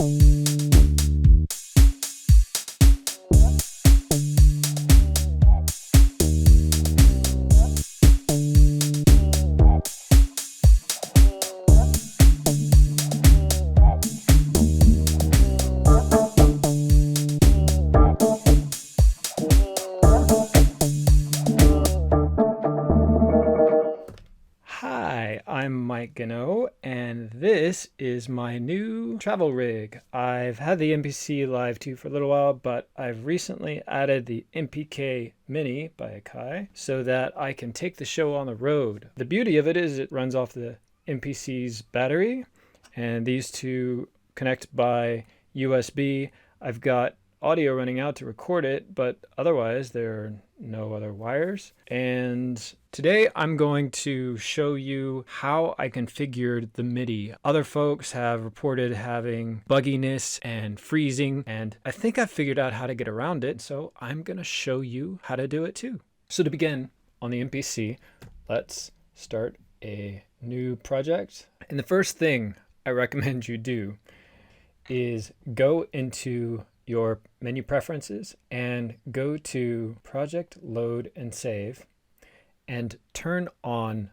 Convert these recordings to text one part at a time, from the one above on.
Hi, I'm Gano, and this is my new travel rig. I've had the MPC Live 2 for a little while, but I've recently added the MPK Mini by Akai so that I can take the show on the road. The beauty of it is it runs off the MPC's battery, and these two connect by USB. I've got audio running out to record it, but otherwise there are no other wires. And today I'm going to show you how I configured the Midi. Other folks have reported having bugginess and freezing, and I think I've figured out how to get around it, so I'm going to show you how to do it too. So to begin, on the MPC, let's start a new project. And the first thing I recommend you do is go into your menu preferences and go to Project Load and Save and turn on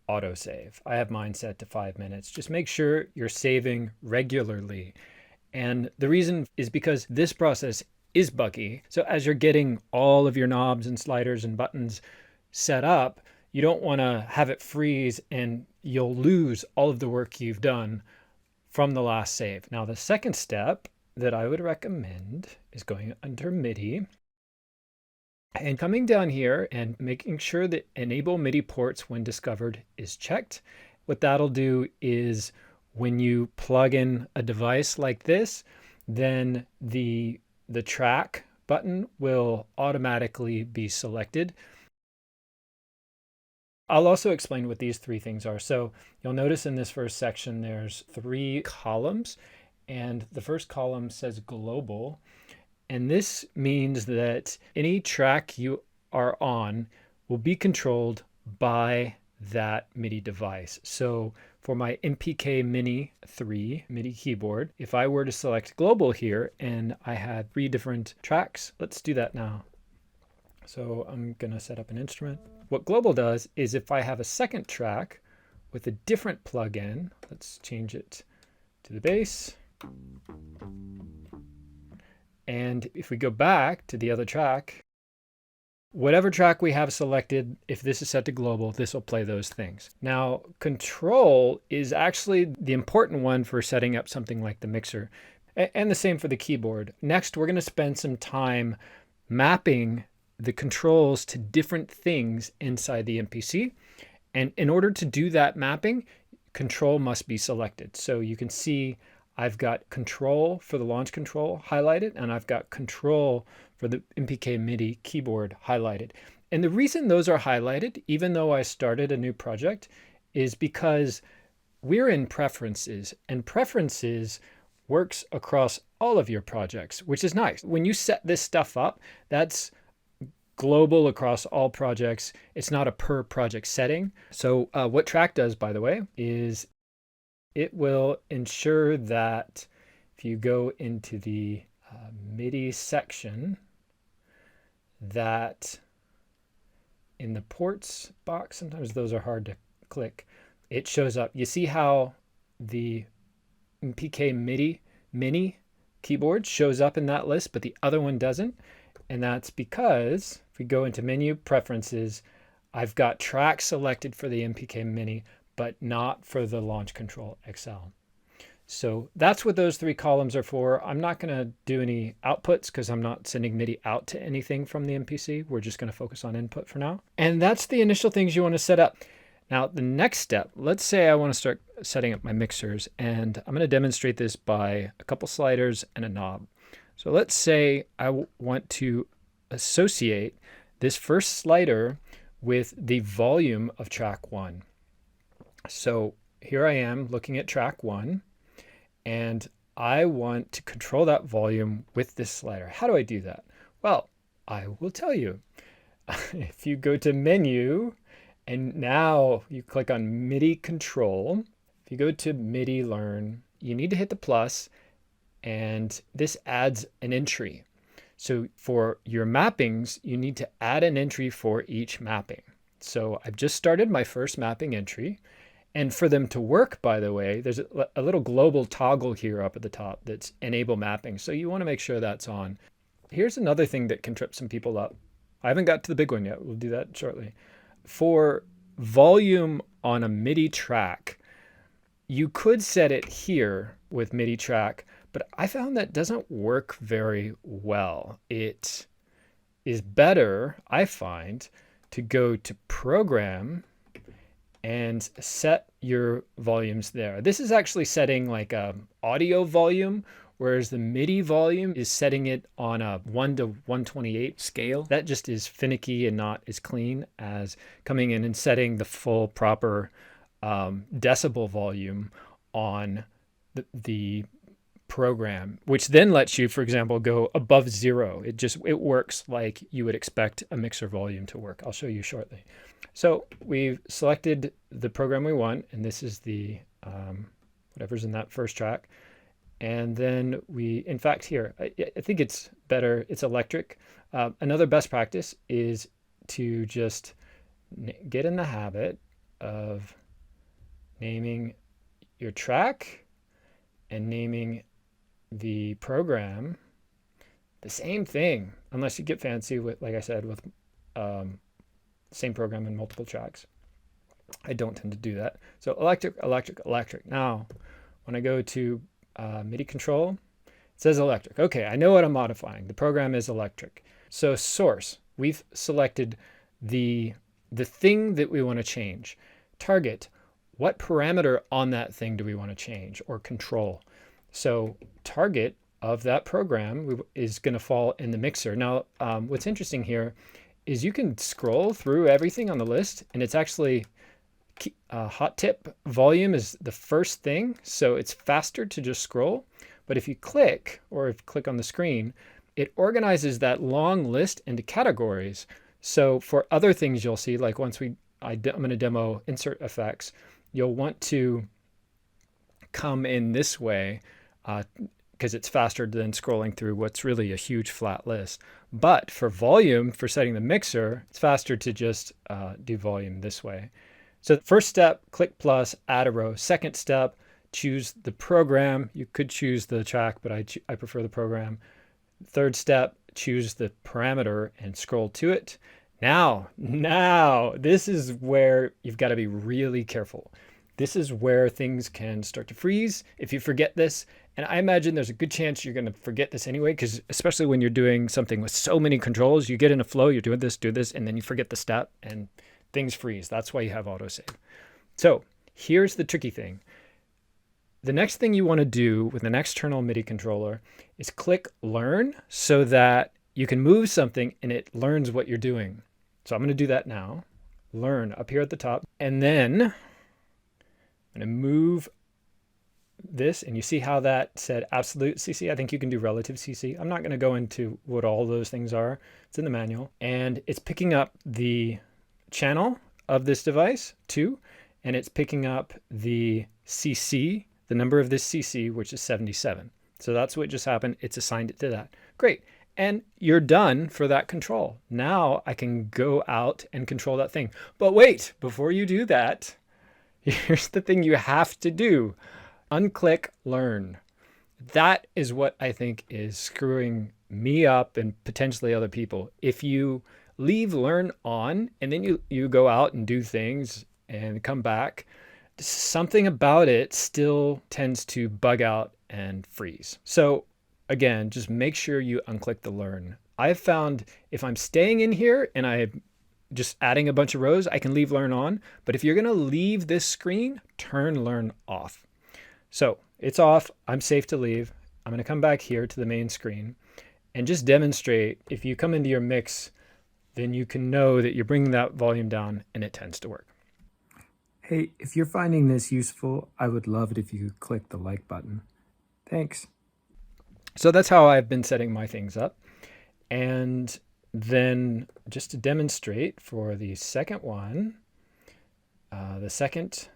autosave. I have mine set to 5 minutes. Just make sure you're saving regularly. And the reason is because this process is buggy. So as you're getting all of your knobs and sliders and buttons set up, you don't want to have it freeze and you'll lose all of the work you've done from the last save. Now, the second step that I would recommend is going under Midi and coming down here and making sure that enable Midi ports when discovered is checked. What that'll do is when you plug in a device like this, then the track button will automatically be selected. I'll also explain what these three things are. So you'll notice in this first section, there's 3 columns. And the first column says global. And this means that any track you are on will be controlled by that MIDI device. So for my MPK Mini 3 MIDI keyboard, if I were to select global here and I had 3 different tracks, let's do that now. So I'm going to set up an instrument. What global does is if I have a second track with a different plugin, let's change it to the bass. And if we go back to the other track, whatever track we have selected, if this is set to global, this will play those things. Now, control is actually the important one for setting up something like the mixer, and the same for the keyboard. Next, we're going to spend some time mapping the controls to different things inside the MPC. And in order to do that mapping, control must be selected. So you can see I've got control for the launch control highlighted, and I've got control for the MPK Midi keyboard highlighted. And the reason those are highlighted, even though I started a new project, is because we're in preferences, and preferences works across all of your projects, which is nice. When you set this stuff up, that's global across all projects. It's not a per project setting. So what track does, by the way, is it will ensure that if you go into the MIDI section, that in the ports box, sometimes those are hard to click, it shows up. You see how the MPK Midi Mini keyboard shows up in that list, but the other one doesn't. And that's because if we go into menu preferences, I've got tracks selected for the MPK Mini, but not for the Launch Control XL. So that's what those 3 columns are for. I'm not going to do any outputs because I'm not sending MIDI out to anything from the MPC. We're just going to focus on input for now. And that's the initial things you want to set up. Now, the next step, let's say I want to start setting up my mixers, and I'm going to demonstrate this by a couple sliders and a knob. So let's say I want to associate this first slider with the volume of track 1. So here I am looking at track 1, and I want to control that volume with this slider. How do I do that? Well, I will tell you. If you go to menu, and now you click on MIDI control, if you go to MIDI learn, you need to hit the plus, and this adds an entry. So for your mappings, you need to add an entry for each mapping. So I've just started my first mapping entry. And for them to work, by the way, there's a little global toggle here up at the top that's enable mapping. So you want to make sure that's on. Here's another thing that can trip some people up. I haven't got to the big one yet. We'll do that shortly. For volume on a MIDI track, you could set it here with MIDI track, but I found that doesn't work very well. It is better, I find, to go to Program and set your volumes there. This is actually setting like a audio volume, whereas the MIDI volume is setting it on a 1 to 128 scale. That just is finicky and not as clean as coming in and setting the full proper decibel volume on the program, which then lets you, for example, go above 0. It works like you would expect a mixer volume to work. I'll show you shortly. So we've selected the program we want, and this is the whatever's in that first track. And then we, in fact, here, I think it's better, it's electric. Another best practice is to just get in the habit of naming your track and naming the program the same thing, unless you get fancy with, like I said, with same program in multiple tracks. I don't tend to do that. So electric, electric, electric. Now, when I go to MIDI control, it says electric. Okay, I know what I'm modifying. The program is electric. So source, we've selected the thing that we want to change. Target, what parameter on that thing do we want to change or control? So target of that program is going to fall in the mixer. Now, what's interesting here is you can scroll through everything on the list, and it's actually hot tip volume is the first thing, so it's faster to just scroll. But if you click, or if you click on the screen, it organizes that long list into categories. So for other things you'll see, like once I'm going to demo insert effects, you'll want to come in this way because it's faster than scrolling through what's really a huge flat list. But for volume, for setting the mixer, it's faster to just do volume this way. So the first step, click plus, add a row. Second step, choose the program. You could choose the track, but I prefer the program. Third step, choose the parameter and scroll to it. Now, this is where you've got to be really careful. This is where things can start to freeze if you forget this. And I imagine there's a good chance you're going to forget this anyway, because especially when you're doing something with so many controls, you get in a flow, you're doing this, do this, and then you forget the step and things freeze. That's why you have autosave. So here's the tricky thing. The next thing you want to do with an external MIDI controller is click Learn so that you can move something and it learns what you're doing. So I'm going to do that now. Learn up here at the top. And then I'm going to move this, and you see how that said absolute CC? I think you can do relative CC. I'm not going to go into what all those things are. It's in the manual. And it's picking up the channel of this device, 2, and it's picking up the CC, the number of this CC, which is 77. So that's what just happened. It's assigned it to that. Great. And you're done for that control. Now I can go out and control that thing. But wait, before you do that, here's the thing you have to do. Unclick Learn. That is what I think is screwing me up and potentially other people. If you leave Learn on and then you go out and do things and come back, something about it still tends to bug out and freeze. So again, just make sure you unclick the Learn. I've found if I'm staying in here and I'm just adding a bunch of rows, I can leave Learn on. But if you're going to leave this screen, turn Learn off. So it's off. I'm safe to leave. I'm going to come back here to the main screen and just demonstrate. If you come into your mix, then you can know that you're bringing that volume down and it tends to work. Hey, if you're finding this useful, I would love it if you could click the like button. Thanks. So that's how I've been setting my things up. And then just to demonstrate for the second one, the second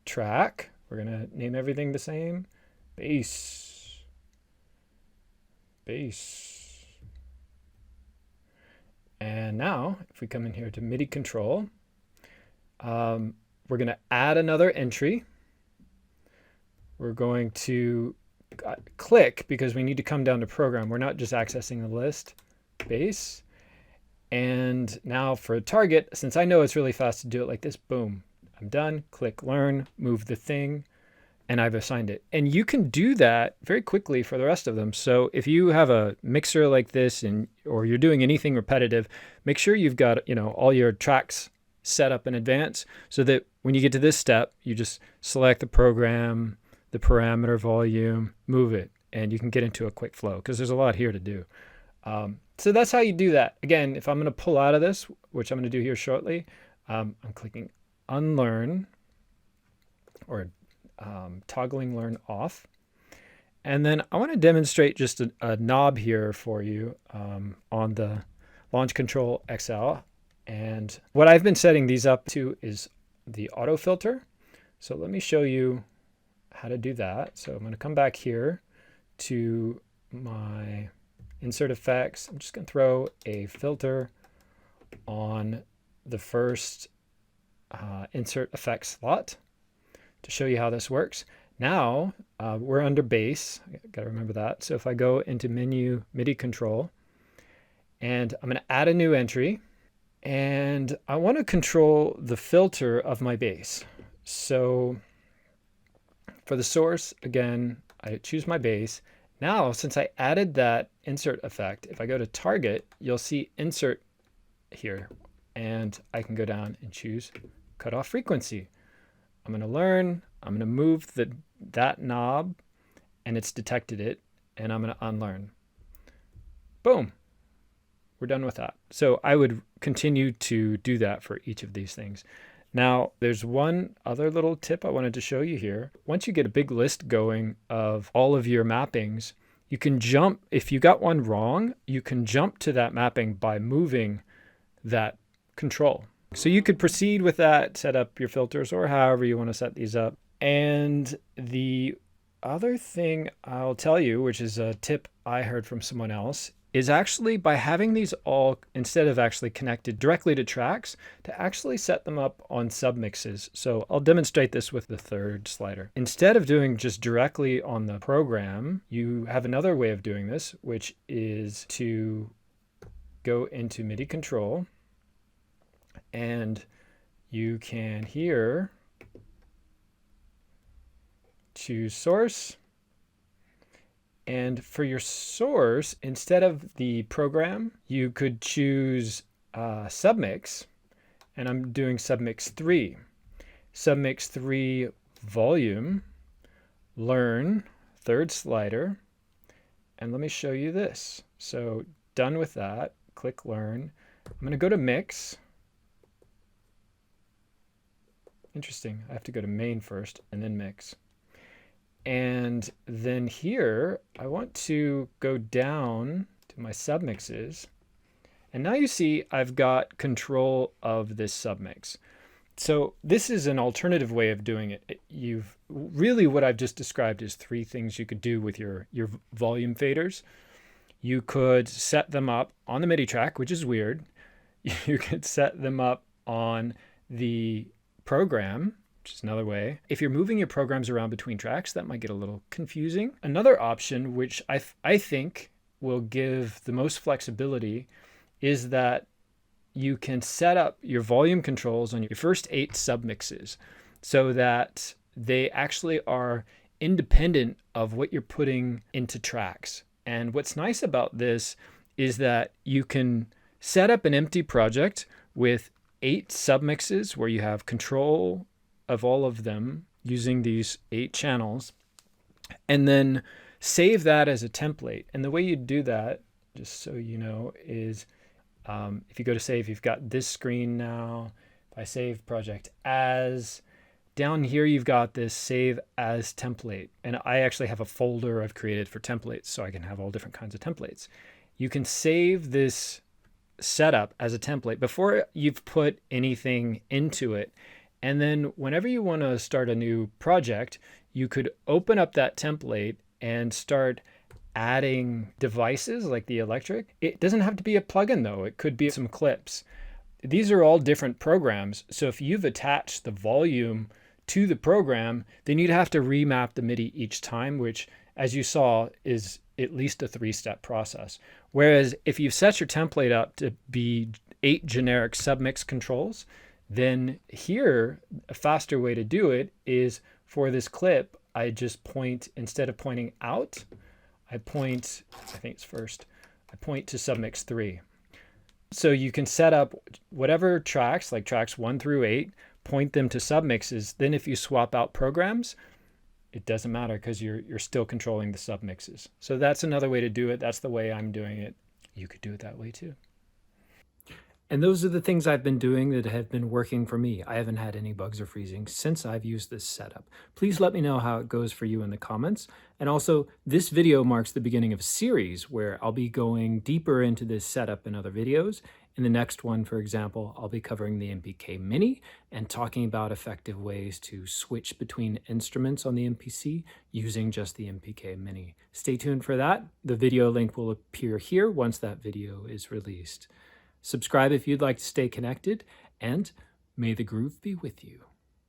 track, we're going to name everything the same. Bass. bass. And now if we come in here to MIDI control, we're going to add another entry. We're going to click because we need to come down to program. We're not just accessing the list, bass. And now for a target, since I know it's really fast to do it like this, boom, I'm done. Click learn, move the thing, and I've assigned it. And you can do that very quickly for the rest of them. So if you have a mixer like this or you're doing anything repetitive, make sure you've got, all your tracks set up in advance so that when you get to this step, you just select the program, the parameter volume, move it, and you can get into a quick flow because there's a lot here to do. So that's how you do that. Again, if I'm going to pull out of this, which I'm going to do here shortly, I'm clicking unlearn or toggling learn off. And then I want to demonstrate just a knob here for you on the Launch Control XL. And what I've been setting these up to is the auto filter. So let me show you how to do that. So I'm going to come back here to my insert effects. I'm just going to throw a filter on the first insert effects slot to show you how this works. Now we're under bass. Got to remember that. So if I go into menu, MIDI control, and I'm going to add a new entry, and I want to control the filter of my bass. So for the source, again, I choose my bass. Now, since I added that insert effect, if I go to target, you'll see insert here, and I can go down and choose cut off frequency. I'm going to learn, I'm going to move that knob, and it's detected it, and I'm going to unlearn. Boom. We're done with that. So I would continue to do that for each of these things. Now, there's one other little tip I wanted to show you here. Once you get a big list going of all of your mappings, you can jump, if you got one wrong, you can jump to that mapping by moving that control. So you could proceed with that, set up your filters or however you want to set these up. And the other thing I'll tell you, which is a tip I heard from someone else, is actually by having these all, instead of actually connected directly to tracks, to actually set them up on submixes. So I'll demonstrate this with the third slider. Instead of doing just directly on the program, you have another way of doing this, which is to go into MIDI control, and you can here choose source. And for your source, instead of the program, you could choose submix, and I'm doing submix 3. Submix 3 volume, learn, third slider, and let me show you this. So done with that, click learn. I'm going to go to mix. Interesting, I have to go to main first and then mix. And then here, I want to go down to my submixes. And now you see I've got control of this submix. So this is an alternative way of doing it. Really what I've just described is 3 things you could do with your volume faders. You could set them up on the MIDI track, which is weird. You could set them up on the program, which is another way. If you're moving your programs around between tracks, that might get a little confusing. Another option, which I think will give the most flexibility, is that you can set up your volume controls on your first 8 submixes so that they actually are independent of what you're putting into tracks. And what's nice about this is that you can set up an empty project with 8 submixes where you have control of all of them using these 8 channels, and then save that as a template. And the way you do that, just so you know, is if you go to save, you've got this screen now. If I save project as, down here you've got this save as template. And I actually have a folder I've created for templates, so I can have all different kinds of templates. You can save this setup as a template before you've put anything into it. And then whenever you want to start a new project, you could open up that template and start adding devices like the electric. It doesn't have to be a plugin though. It could be some clips. These are all different programs. So if you've attached the volume to the program, then you'd have to remap the MIDI each time, which, as you saw, is at least a 3-step process. Whereas if you set your template up to be 8 generic submix controls, then here, a faster way to do it is for this clip, I just point, instead of pointing out, I point, I think it's first, I point to submix 3. So you can set up whatever tracks, like tracks 1 through 8, point them to submixes. Then if you swap out programs, it doesn't matter because you're still controlling the submixes. So that's another way to do it. That's the way I'm doing it. You could do it that way too. And those are the things I've been doing that have been working for me. I haven't had any bugs or freezing since I've used this setup. Please let me know how it goes for you in the comments. And also, this video marks the beginning of a series where I'll be going deeper into this setup in other videos. In the next one, for example, I'll be covering the MPK Mini and talking about effective ways to switch between instruments on the MPC using just the MPK Mini. Stay tuned for that. The video link will appear here once that video is released. Subscribe if you'd like to stay connected, and may the groove be with you.